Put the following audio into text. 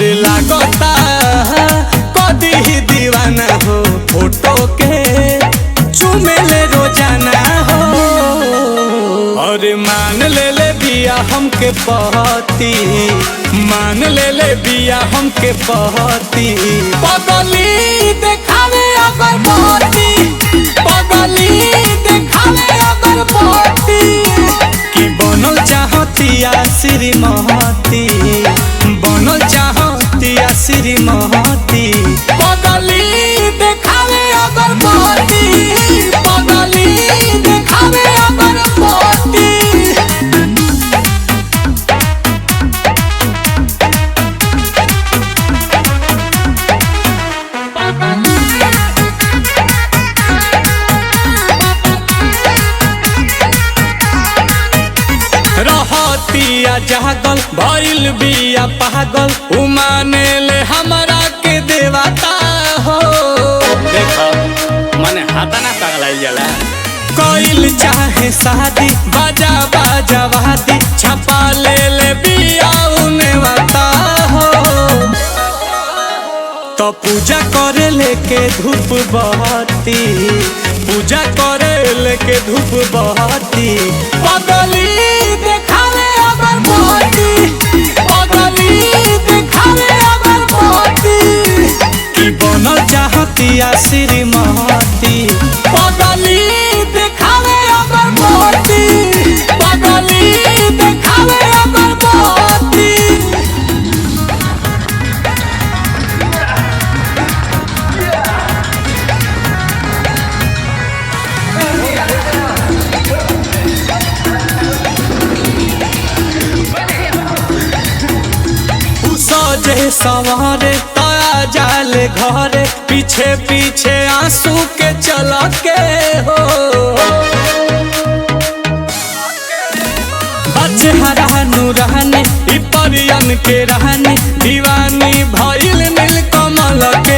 लागता कदी ही दीवाना हो फोटो के चुमेले रोजाना हो। और मान ले बिया हमके पहती, मान ले बिया हमके पहती। पगली देखावे अगर पहती, पगली देखावे अगर पहती। कि बनल चाहतिया श्रीमती, बनल चाहतिया श्रीमती। पगली देखावे अगर पहती, पगली देखावे अगर पहती। रहतिया जागल भइल बिया पागल, उमाने ले हमरा के देवता हो। देखो मने हाथा ना पगलाई जाला। कोइल चाहे शादी बाजा बाजा वादी, छपा ले बिया उने वाता हो। तो पूजा करे लेके धूप बहती, पूजा करे लेके धूप बहती। पगली देखावे अगर पहती, पगली देखावे अगर पहती। कि बनल चाहतिया श्रीमती, पगली देखावे अगर पहती, पगली देखावे अगर पहती। सजे सवारे ताया जाले घरे, पीछे पीछे आंसू के चला के हो। अच्छे हरा नूरानी परियन के रहनी, दीवानी